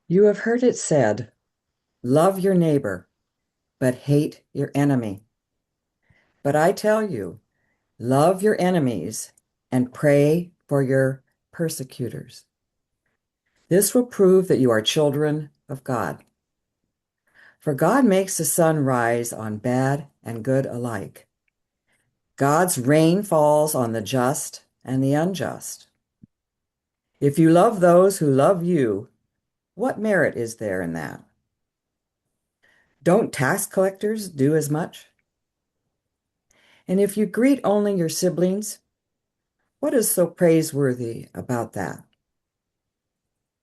You have heard it said, love your neighbor, but hate your enemy. But I tell you, love your enemies and pray for your persecutors. This will prove that you are children of God. For God makes the sun rise on bad and good alike. God's rain falls on the just and the unjust. If you love those who love you, what merit is there in that? Don't tax collectors do as much? And if you greet only your siblings, what is so praiseworthy about that?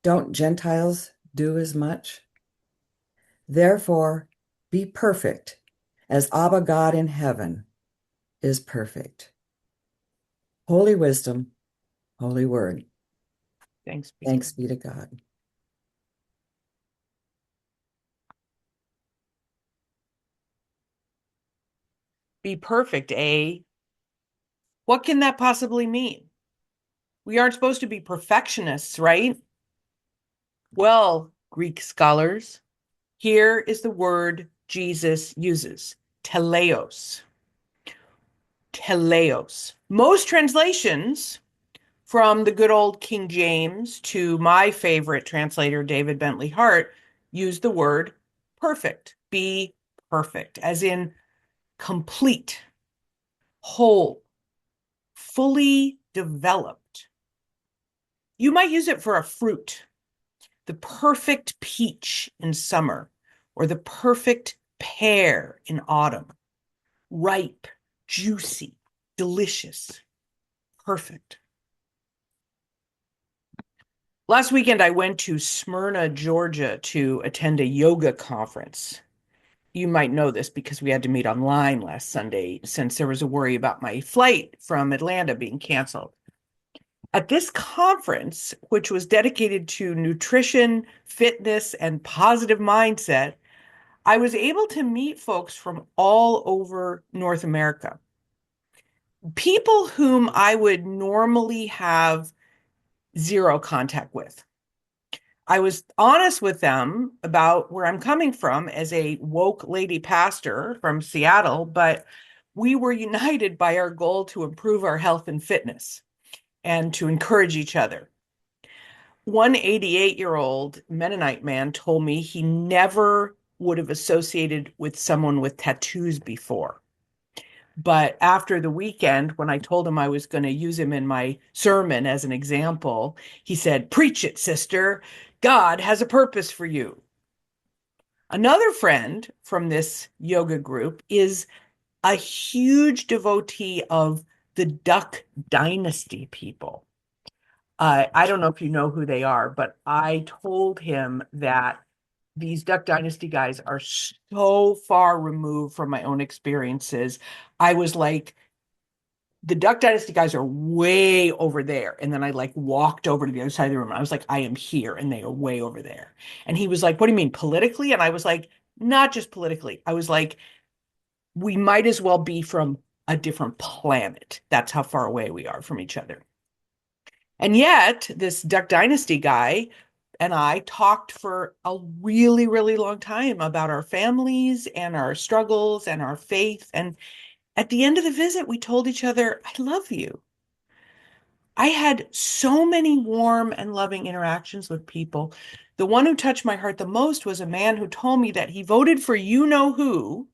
Don't Gentiles do as much? Therefore, be perfect, as Abba God in heaven is perfect. Holy wisdom, holy word. Thanks be to God. Thanks be to God. Be perfect, eh? What can that possibly mean? We aren't supposed to be perfectionists, right? Well, Greek scholars, here is the word Jesus uses, teleos. Teleos. Most translations from the good old King James to my favorite translator, David Bentley Hart, use the word perfect. Be perfect, as in complete, whole, fully developed. You might use it for a fruit, the perfect peach in summer, or the perfect pear in autumn. Ripe, juicy, delicious, perfect. Last weekend, I went to Smyrna, Georgia to attend a yoga conference. You might know this because we had to meet online last Sunday since there was a worry about my flight from Atlanta being canceled. At this conference, which was dedicated to nutrition, fitness, and positive mindset, I was able to meet folks from all over North America. People whom I would normally have zero contact with. I was honest with them about where I'm coming from as a woke lady pastor from Seattle, but we were united by our goal to improve our health and fitness and to encourage each other. One 88-year-old Mennonite man told me he never would have associated with someone with tattoos before. But after the weekend, when I told him I was going to use him in my sermon as an example, he said, "Preach it, sister. God has a purpose for you." Another friend from this yoga group is a huge devotee of the Duck Dynasty people. I don't know if you know who they are, but I told him that these Duck Dynasty guys are so far removed from my own experiences. I was like, the Duck Dynasty guys are way over there. And then I like walked over to the other side of the room. And I was like, I am here. And they are way over there. And he was like, what do you mean politically? And I was like, not just politically. I was like, we might as well be from a different planet. That's how far away we are from each other. And yet, this Duck Dynasty guy and I talked for a really, really long time about our families and our struggles and our faith. And at the end of the visit, we told each other, I love you. I had so many warm and loving interactions with people. The one who touched my heart the most was a man who told me that he voted for you know who,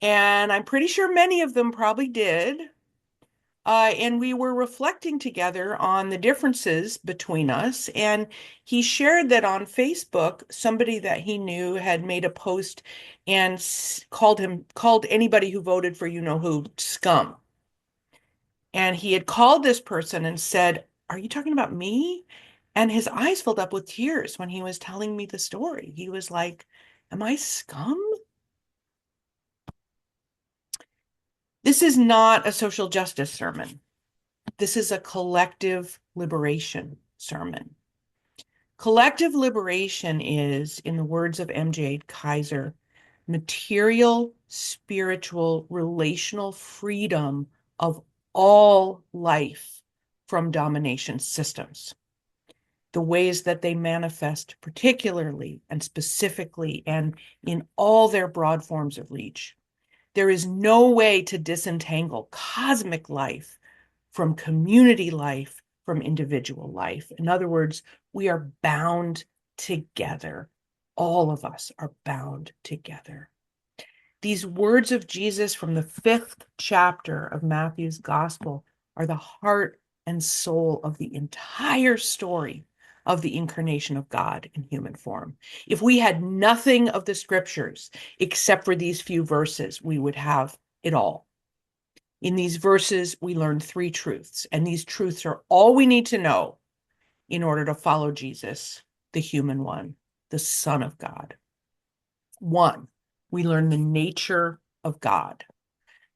and I'm pretty sure many of them probably did. And we were reflecting together on the differences between us. And he shared that on Facebook, somebody that he knew had made a post and called anybody who voted for you know who scum. And he had called this person and said, "Are you talking about me?" And his eyes filled up with tears when he was telling me the story. He was like, "Am I scum?" This is not a social justice sermon. This is a collective liberation sermon. Collective liberation is, in the words of MJ Kaiser, material, spiritual, relational freedom of all life from domination systems. the ways that they manifest particularly and specifically and in all their broad forms of reach. There is no way to disentangle cosmic life from community life, from individual life. In other words, we are bound together. All of us are bound together. These words of Jesus from the 5th chapter of Matthew's gospel are the heart and soul of the entire story of the incarnation of God in human form. If we had nothing of the scriptures except for these few verses, we would have it all. In these verses, we learn 3 truths, and these truths are all we need to know in order to follow Jesus, the human one, the Son of God. 1, we learn the nature of God.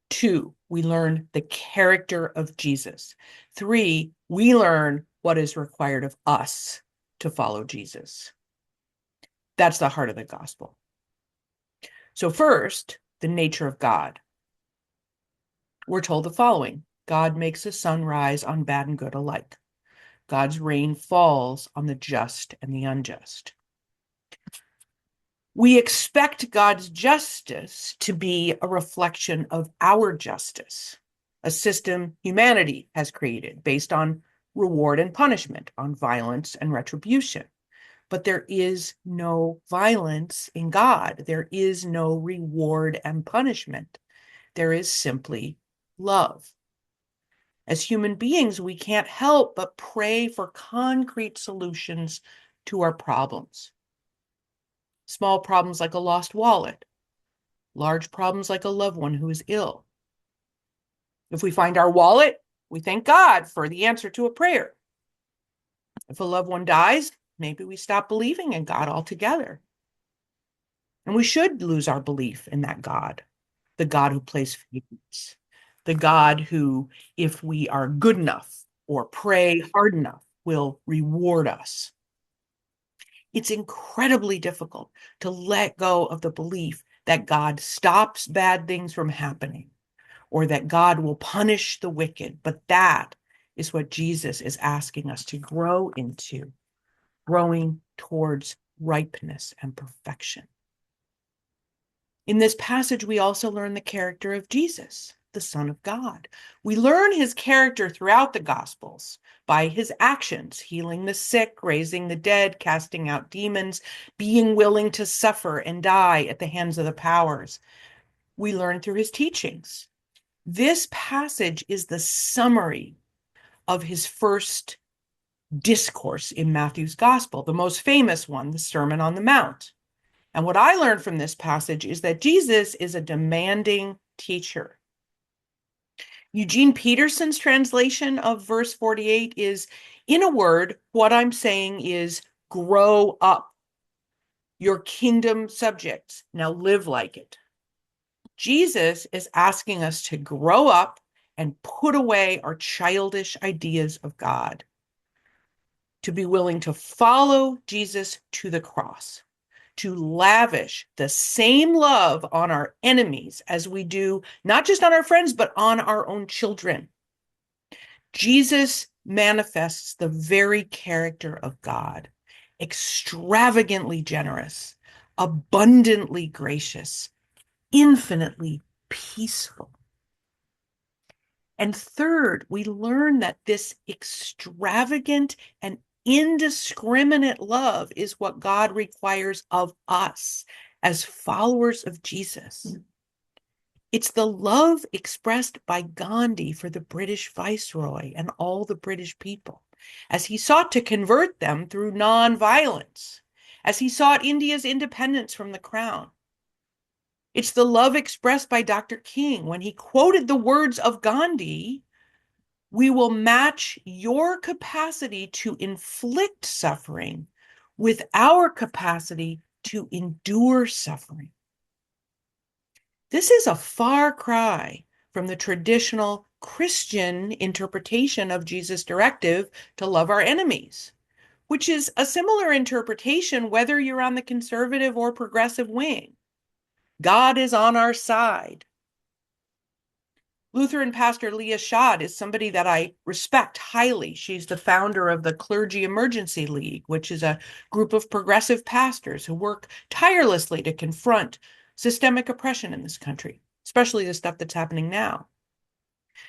2, we learn the character of Jesus. 3, we learn what is required of us to follow Jesus. That's the heart of the gospel. So first, the nature of God. We're told the following: God makes the sun rise on bad and good alike. God's rain falls on the just and the unjust. We expect God's justice to be a reflection of our justice, a system humanity has created based on reward and punishment, on violence and retribution. But there is no violence in God. There is no reward and punishment. There is simply love. As human beings, we can't help but pray for concrete solutions to our problems. Small problems like a lost wallet, large problems like a loved one who is ill. If we find our wallet, we thank God for the answer to a prayer. If a loved one dies, maybe we stop believing in God altogether. And we should lose our belief in that God, the God who plays favorites, the God who, if we are good enough or pray hard enough, will reward us. It's incredibly difficult to let go of the belief that God stops bad things from happening or that God will punish the wicked. But that is what Jesus is asking us to grow into, growing towards ripeness and perfection. In this passage, we also learn the character of Jesus, the Son of God. We learn his character throughout the Gospels by his actions, healing the sick, raising the dead, casting out demons, being willing to suffer and die at the hands of the powers. We learn through his teachings. This passage is the summary of his first discourse in Matthew's Gospel, the most famous one, the Sermon on the Mount. And what I learned from this passage is that Jesus is a demanding teacher. Eugene Peterson's translation of verse 48 is, in a word, what I'm saying is grow up. Your kingdom subjects, now live like it. Jesus is asking us to grow up and put away our childish ideas of God, to be willing to follow Jesus to the cross, to lavish the same love on our enemies as we do, not just on our friends, but on our own children. Jesus manifests the very character of God, extravagantly generous, abundantly gracious, infinitely peaceful. And third, we learn that this extravagant and indiscriminate love is what God requires of us as followers of Jesus. It's the love expressed by Gandhi for the British Viceroy and all the British people, as he sought to convert them through non-violence, as he sought India's independence from the crown. It's the love expressed by Dr. King when he quoted the words of Gandhi, "We will match your capacity to inflict suffering with our capacity to endure suffering." This is a far cry from the traditional Christian interpretation of Jesus' directive to love our enemies, which is a similar interpretation whether you're on the conservative or progressive wing. God is on our side. Lutheran pastor Leah Schad is somebody that I respect highly. She's the founder of the Clergy Emergency League, which is a group of progressive pastors who work tirelessly to confront systemic oppression in this country, especially the stuff that's happening now.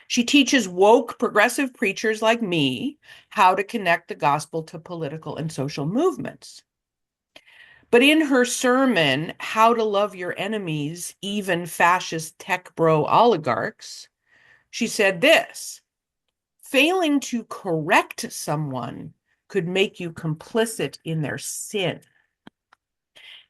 She teaches woke progressive preachers like me how to connect the gospel to political and social movements. But in her sermon, How to Love Your Enemies, Even Fascist Tech Bro Oligarchs, she said this: failing to correct someone could make you complicit in their sin.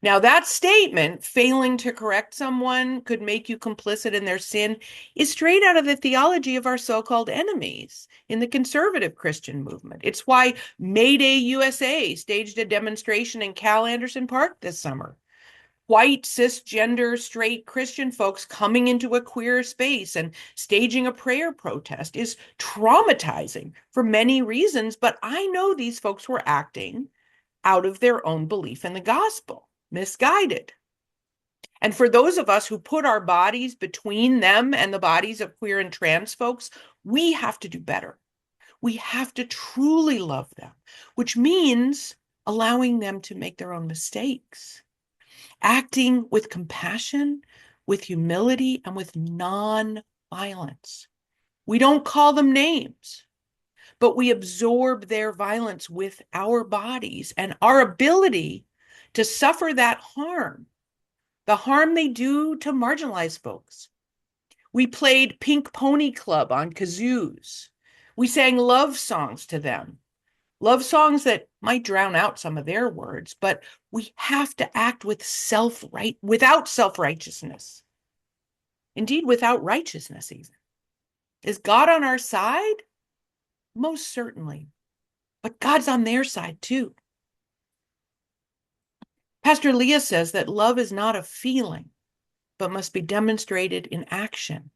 Now, that statement, failing to correct someone could make you complicit in their sin, is straight out of the theology of our so-called enemies in the conservative Christian movement. It's why Mayday USA staged a demonstration in Cal Anderson Park this summer. White, cisgender, straight Christian folks coming into a queer space and staging a prayer protest is traumatizing for many reasons, but I know these folks were acting out of their own belief in the gospel, misguided. And for those of us who put our bodies between them and the bodies of queer and trans folks, we have to do better. We have to truly love them, which means allowing them to make their own mistakes, acting with compassion, with humility, and with non-violence. We don't call them names, but we absorb their violence with our bodies and our ability to suffer that harm, the harm they do to marginalized folks. We played Pink Pony Club on kazoos. We sang love songs to them, love songs that might drown out some of their words, but we have to act with without self-righteousness. Indeed, without righteousness even. Is God on our side? Most certainly. But God's on their side too. Pastor Leah says that love is not a feeling, but must be demonstrated in action.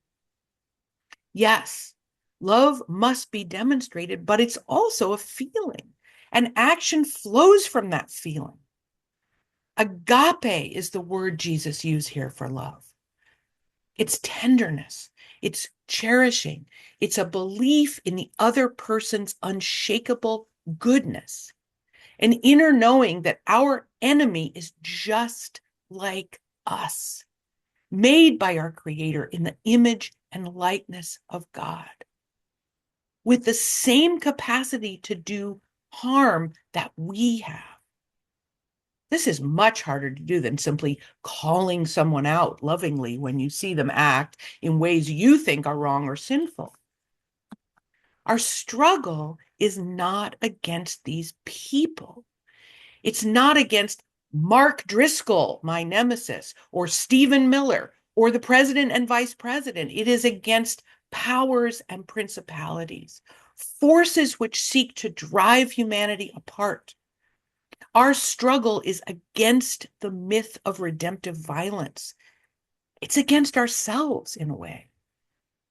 Yes, love must be demonstrated, but it's also a feeling, and action flows from that feeling. Agape is the word Jesus used here for love. It's tenderness, it's cherishing, it's a belief in the other person's unshakable goodness, an inner knowing that our enemy is just like us, made by our Creator in the image and likeness of God, with the same capacity to do harm that we have. This is much harder to do than simply calling someone out lovingly when you see them act in ways you think are wrong or sinful. Our struggle is not against these people. It's not against Mark Driscoll, my nemesis, or Stephen Miller, or the president and vice president. It is against powers and principalities, forces which seek to drive humanity apart. Our struggle is against the myth of redemptive violence. It's against ourselves in a way.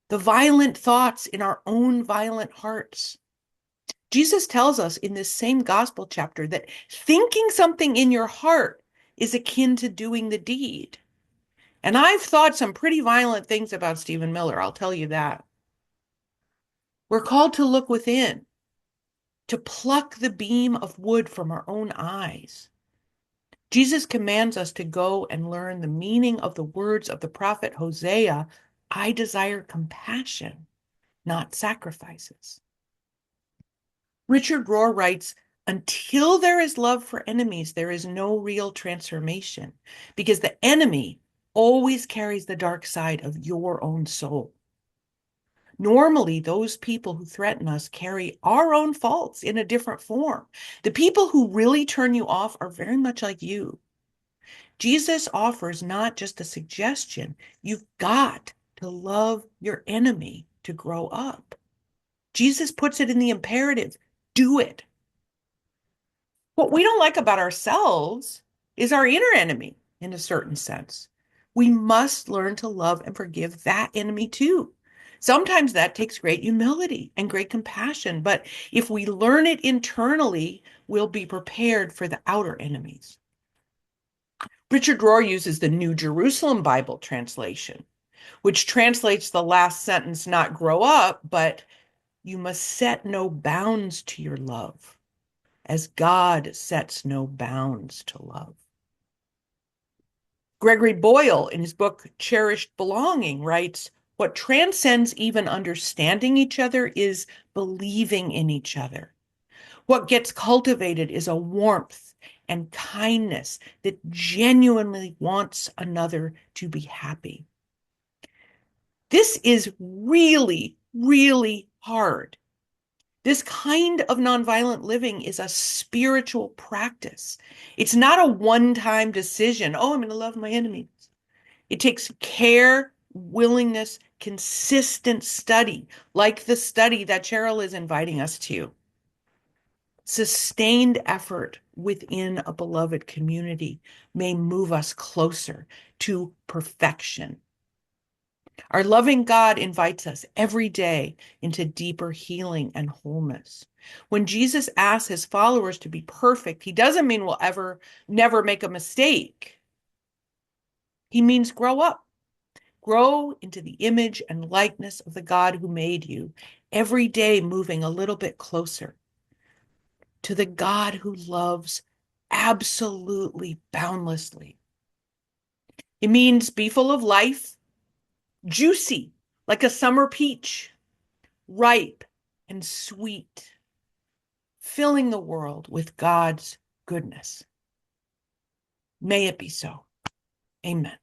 The violent thoughts in our own violent hearts. Jesus tells us in this same gospel chapter that thinking something in your heart is akin to doing the deed. And I've thought some pretty violent things about Stephen Miller, I'll tell you that. We're called to look within, to pluck the beam of wood from our own eyes. Jesus commands us to go and learn the meaning of the words of the prophet Hosea. I desire compassion, not sacrifices. Richard Rohr writes, until there is love for enemies, there is no real transformation, because the enemy always carries the dark side of your own soul. Normally, those people who threaten us carry our own faults in a different form. The people who really turn you off are very much like you. Jesus offers not just a suggestion, you've got to love your enemy to grow up. Jesus puts it in the imperative, do it. What we don't like about ourselves is our inner enemy in a certain sense. We must learn to love and forgive that enemy too. Sometimes that takes great humility and great compassion, but if we learn it internally, we'll be prepared for the outer enemies. Richard Rohr uses the New Jerusalem Bible translation. which translates the last sentence not grow up, but you must set no bounds to your love, as God sets no bounds to love. Gregory Boyle, in his book Cherished Belonging, writes, what transcends even understanding each other is believing in each other. What gets cultivated is a warmth and kindness that genuinely wants another to be happy. This is really, really hard. This kind of nonviolent living is a spiritual practice. It's not a one-time decision. Oh, I'm going to love my enemies. It takes care, willingness, consistent study, like the study that Cheryl is inviting us to. Sustained effort within a beloved community may move us closer to perfection. Our loving God invites us every day into deeper healing and wholeness. When Jesus asks his followers to be perfect, he doesn't mean we'll never make a mistake. He means grow up. Grow into the image and likeness of the God who made you, every day moving a little bit closer to the God who loves absolutely boundlessly. It means be full of life, juicy, like a summer peach, ripe and sweet, filling the world with God's goodness. May it be so. Amen.